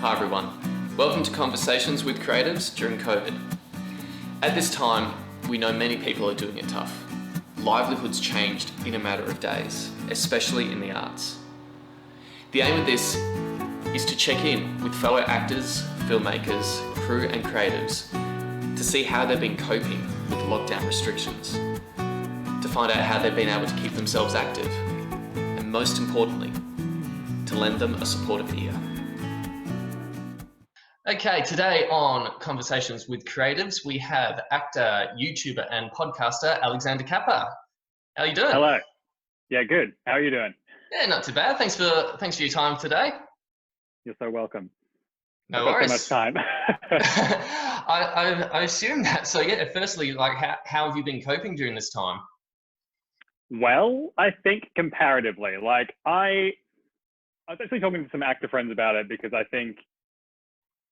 Hi everyone, welcome to Conversations with Creatives during COVID. At this time, we know many people are doing it tough. Livelihoods changed in a matter of days, especially in the arts. The aim of this is to check in with fellow actors, filmmakers, crew and creatives to see how they've been coping with the lockdown restrictions, to find out how they've been able to keep themselves active, and most importantly, to lend them a supportive ear. Okay, today on Conversations with Creatives, we have actor, YouTuber, and podcaster Alexander Kappa. How are you doing? Hello. Yeah, good. How are you doing? Yeah, not too bad. Thanks for your time today. You're so welcome. No I've got worries. so much time. I assume that. So yeah, firstly, like how have you been coping during this time? Well, I think comparatively, like I was actually talking to some actor friends about it because I think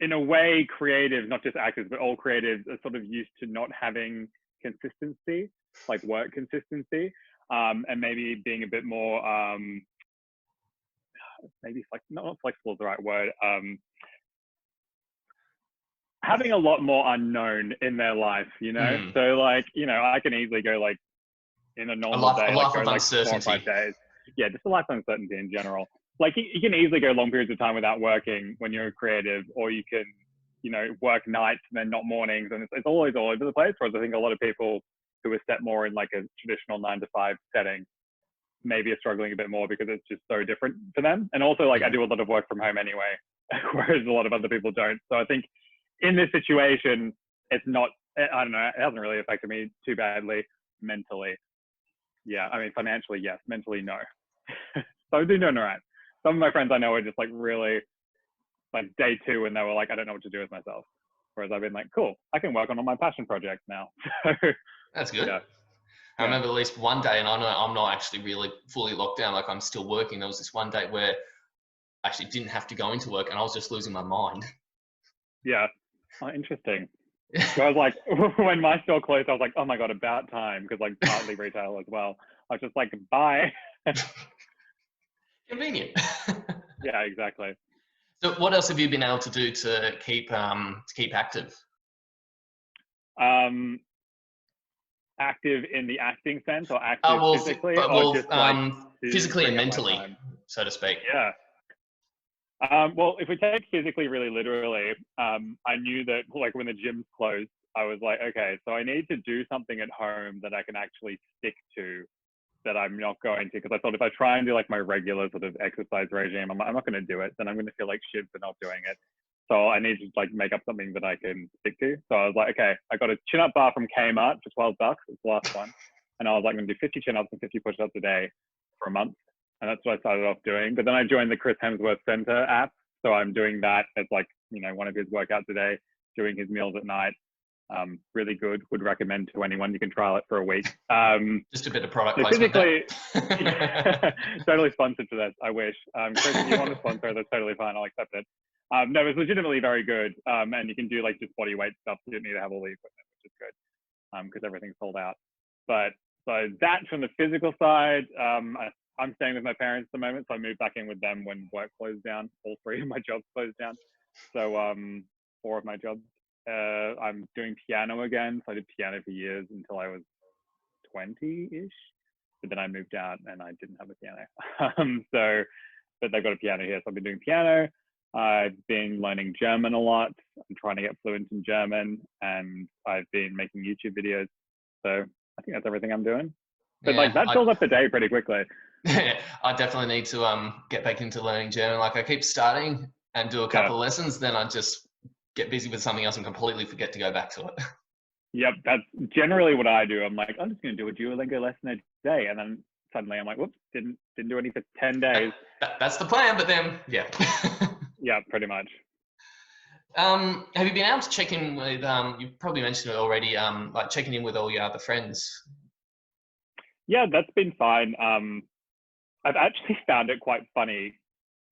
in a way creatives, not just actors, but all creatives are sort of used to not having consistency, like work consistency, and maybe being a bit more, maybe not flexible is the right word, having a lot more unknown in their life, you know? So like, you know, I can easily go like in a normal day, like go like 4 or 5 days. Yeah, just a life of uncertainty in general. Like you can easily go long periods of time without working when you're a creative, or you can, you know, work nights and then not mornings, and it's always all over the place. Whereas I think a lot of people who are set more in like a traditional 9 to 5 setting maybe are struggling a bit more because it's just so different for them. And also like I do a lot of work from home anyway, whereas a lot of other people don't. So I think in this situation, it's not, I don't know, it hasn't really affected me too badly mentally. Yeah, I mean, financially, yes. Mentally, no. So I'm doing all right. Some of my friends I know are just like really like day 2 and they were like, I don't know what to do with myself. Whereas I've been like, cool, I can work on all my passion projects now. That's good. Yeah. I remember at least one day, and I know I'm not actually really fully locked down, like I'm still working. There was this one day where I actually didn't have to go into work and I was just losing my mind. Yeah. Oh, interesting. So I was like, when my store closed, I was like, oh my God, about time. Because like partly retail as well. I was just like, bye. Convenient. Yeah, exactly. So what else have you been able to do to keep active? Active in the acting sense, or active physically, or just like physically and bring up my mentally, time? so to speak. Yeah. Well, if we take physically really literally, I knew that like when the gyms closed, I was like, okay, so I need to do something at home that I can actually stick to, that I'm not going to, because I thought if I try and do like my regular sort of exercise regime, I'm not going to do it. Then I'm going to feel like shit for not doing it. So I need to like make up something that I can stick to. So I was like, okay, I got a chin-up bar from Kmart for $12. It's the last one. And I was like, I'm going to do 50 chin-ups and 50 push-ups a day for a month. And that's what I started off doing. But then I joined the Chris Hemsworth Center app. So I'm doing that as like, you know, one of his workouts a day, doing his meals at night. Really good. Would recommend to anyone. You can trial it for a week. Just a bit of product so placement. physically, totally sponsored for this. I wish. Chris, if you want to sponsor, that's totally fine. I'll accept it. No, it's legitimately very good. And you can do like just body weight stuff. So you don't need to have all the equipment, which is good because everything's sold out. But so that's from the physical side. I'm staying with my parents at the moment, so I moved back in with them when work closed down. All 3 of my jobs closed down. So 4 of my jobs. I'm doing piano again. So I did piano for years until I was 20-ish. But then I moved out and I didn't have a piano. But they've got a piano here. So I've been doing piano. I've been learning German a lot. I'm trying to get fluent in German, and I've been making YouTube videos. So I think that's everything I'm doing. But like that fills up the day pretty quickly. I definitely need to get back into learning German. Like I keep starting and do a couple of lessons, then I just get busy with something else and completely forget to go back to it. Yep, that's generally what I do. I'm like, I'm just going to do a Duolingo lesson a day, and then suddenly I'm like, whoops, didn't do any for 10 days. That's the plan, but then yeah. Yeah, pretty much. Have you been able to check in with? You probably mentioned it already. Like checking in with all your other friends. Yeah, that's been fine. I've actually found it quite funny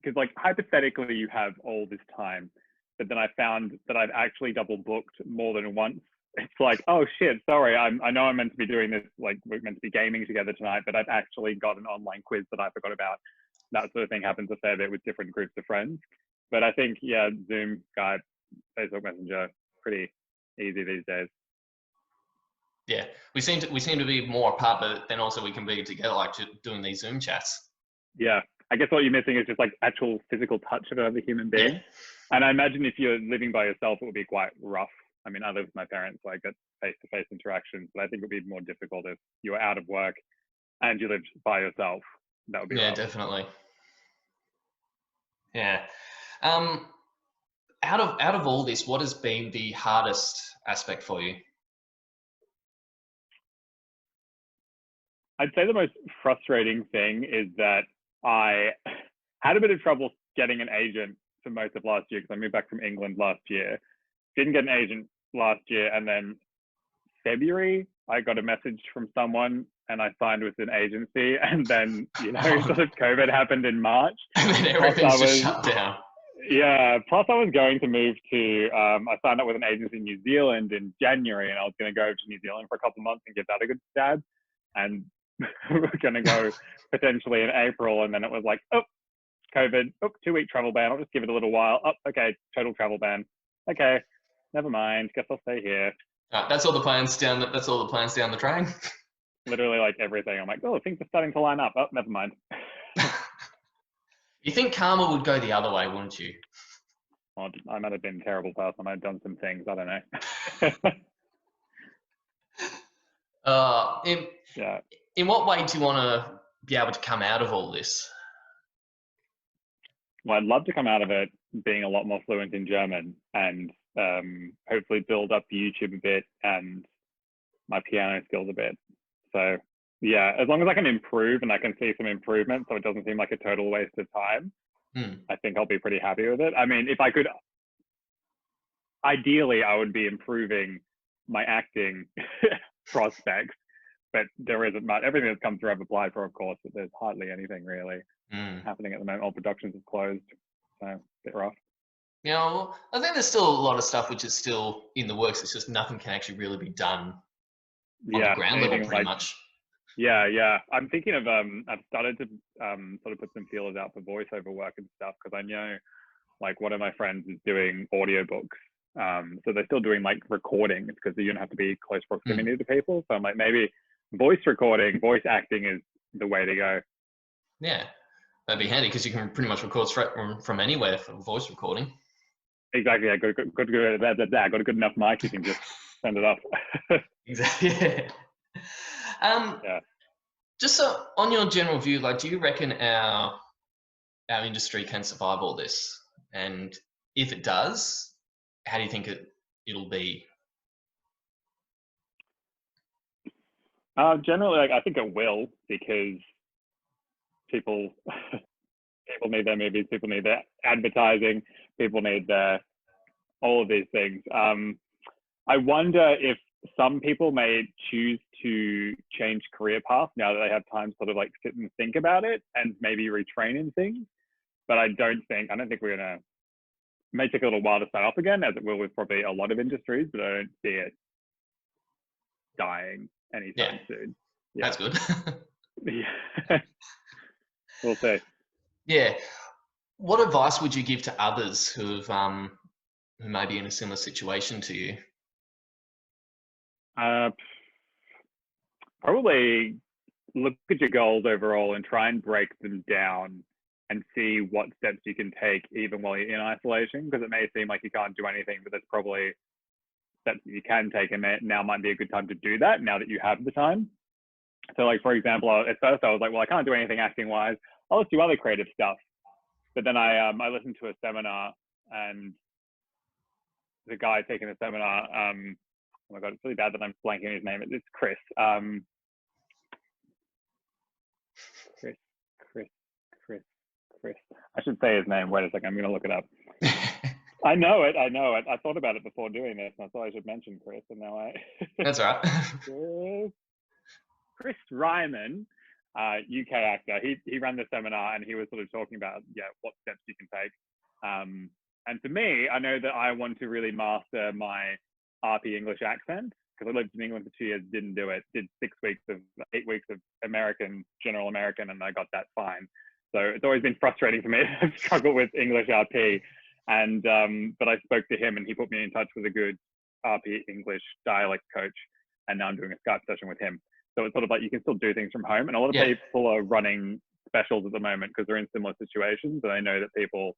because, like, hypothetically, you have all this time, but then I found that I've actually double booked more than once. It's like, oh shit, sorry, I know I'm meant to be doing this, like we're meant to be gaming together tonight, but I've actually got an online quiz that I forgot about. That sort of thing happens a fair bit with different groups of friends. But I think, yeah, Zoom, Skype, Facebook Messenger, pretty easy these days. Yeah, we seem to be more apart, but then also we can be together, like doing these Zoom chats. Yeah, I guess what you're missing is just like actual physical touch of another human being. Yeah. And I imagine if you're living by yourself, it would be quite rough. I mean, I live with my parents, so I get face-to-face interactions, but I think it would be more difficult if you were out of work and you lived by yourself. That would be rough. Definitely. Yeah. Out of all this, what has been the hardest aspect for you? I'd say the most frustrating thing is that I had a bit of trouble getting an agent for most of last year because I moved back from England last year. Didn't get an agent last year, and then February I got a message from someone and I signed with an agency, and then sort of COVID happened in March. And then everything's just shut down. Yeah, plus I was going to move to, I signed up with an agency in New Zealand in January, and I was going to go to New Zealand for a couple of months and give that a good stab. And we're going to go potentially in April, and then it was like, oh, COVID, 2-week travel ban. I'll just give it a little while. Oh, okay, total travel ban. Okay, never mind. Guess I'll stay here. That's all the plans down. That's all the plans down the train. Literally, like everything. I'm like, oh, things are starting to line up. Oh, never mind. You think karma would go the other way, wouldn't you? Well, I might have been a terrible person. I've done some things. I don't know. Yeah. In what way do you want to be able to come out of all this? Well, I'd love to come out of it being a lot more fluent in German and hopefully build up YouTube a bit and my piano skills a bit. So yeah, as long as I can improve and I can see some improvement so it doesn't seem like a total waste of time, I think I'll be pretty happy with it. I mean, if I could, ideally I would be improving my acting prospects, but there isn't much. Everything that's come through I've applied for, of course, but there's hardly anything really happening at the moment. All productions have closed, so a bit rough. Yeah, well, I think there's still a lot of stuff which is still in the works. It's just nothing can actually really be done on the ground level, pretty much. Yeah. I'm thinking of I've started to sort of put some feelers out for voiceover work and stuff, because I know like one of my friends is doing audiobooks. So they're still doing like recordings because you don't have to be close proximity to people. So I'm like, maybe voice recording, voice acting is the way to go. Yeah, that'd be handy because you can pretty much record straight from anywhere for voice recording. Exactly. Yeah, good. Got a good enough mic, you can just send it off. Exactly. Yeah. Just so on your general view, like, do you reckon our industry can survive all this? And if it does, how do you think it'll be? Generally, like, I think it will, because people need their movies, people need their advertising, people need all of these things. I wonder if some people may choose to change career path now that they have time to sort of like sit and think about it and maybe retrain in things. But I don't think we're gonna. It may take a little while to start up again, as it will with probably a lot of industries, but I don't see it dying anytime soon. Yeah. That's good. Yeah. We'll see. Yeah. What advice would you give to others who may be in a similar situation to you? Probably look at your goals overall and try and break them down and see what steps you can take even while you're in isolation, because it may seem like you can't do anything, but there's probably steps that you can take, and now might be a good time to do that now that you have the time. So like, for example, at first I was like, well, I can't do anything acting wise, I'll just do other creative stuff. But then I listened to a seminar, and the guy taking the seminar, oh my God, it's really bad that I'm blanking his name. It's Chris. Chris. I should say his name. Wait a second, I'm gonna look it up. I know it. I thought about it before doing this, and I thought I should mention Chris, and now I. That's right. Chris Ryman, UK actor. He ran the seminar, and he was sort of talking about what steps you can take. And for me, I know that I want to really master my RP English accent, because I lived in England for 2 years, didn't do it. Did 8 weeks of American, general American, and I got that fine. So it's always been frustrating for me. I've struggled with English RP, and but I spoke to him and he put me in touch with a good RP English dialect coach, and now I'm doing a Skype session with him. So it's sort of like you can still do things from home, and a lot of people are running specials at the moment because they're in similar situations, and I know that people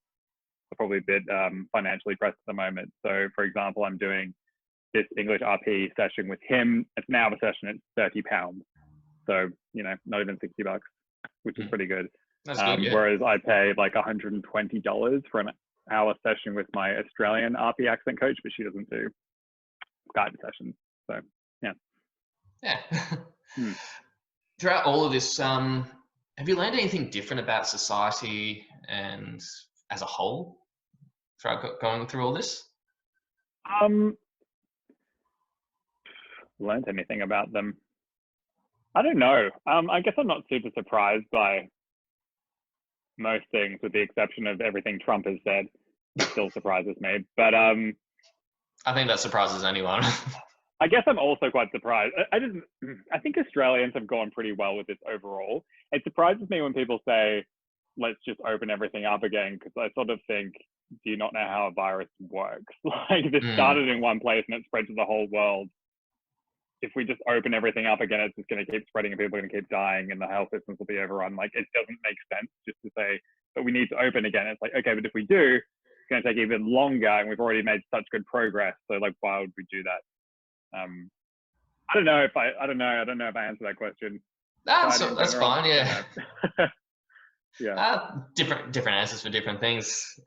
are probably a bit financially pressed at the moment. So for example, I'm doing this English RP session with him. It's an hour session. It's £30. So, you know, not even $60, which is pretty good. That's good, yeah. Whereas I pay like $120 for an hour session with my Australian RP accent coach, but she doesn't do Skype sessions. So, yeah. Yeah. Throughout all of this, have you learned anything different about society and as a whole throughout going through all this? Learned anything about them? I don't know. I guess I'm not super surprised by most things, with the exception of everything Trump has said. It still surprises me. But I think that surprises anyone. I guess I'm also quite surprised. I think Australians have gone pretty well with this overall. It surprises me when people say, let's just open everything up again, because I sort of think, do you not know how a virus works? Like, this started in one place and it spread to the whole world. If we just open everything up again, it's just going to keep spreading and people are going to keep dying and the health systems will be overrun. Like, it doesn't make sense just to say, but we need to open again. It's like, okay, but if we do, it's going to take even longer and we've already made such good progress. So like, why would we do that? I don't know if I answered that question. That's fine. Yeah. Yeah. Different answers for different things.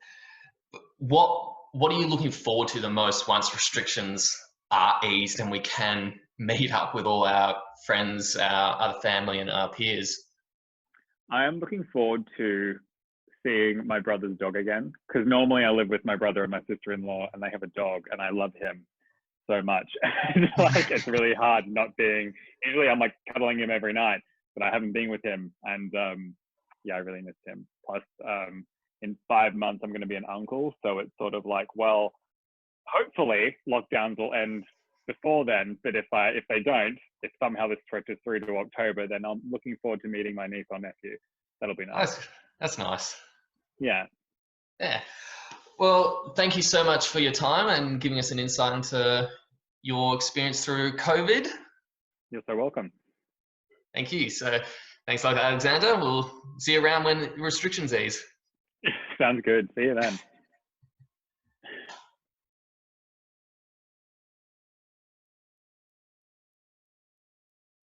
What are you looking forward to the most once restrictions are eased and we can meet up with all our friends, our other family and our peers? I am looking forward to seeing my brother's dog again, because normally I live with my brother and my sister-in-law and they have a dog and I love him so much. And like, it's really hard not being, usually I'm like cuddling him every night, but I haven't been with him. And yeah, I really missed him. Plus, in 5 months, I'm going to be an uncle. So it's sort of like, well, hopefully lockdowns will end before then. But if they don't, if somehow this stretches through to October, then I'm looking forward to meeting my niece or nephew. That'll be nice. That's nice. Yeah. Yeah. Well, thank you so much for your time and giving us an insight into your experience through COVID. You're so welcome. Thank you. So thanks a lot, Alexander. We'll see you around when restrictions ease. Sounds good. See you then.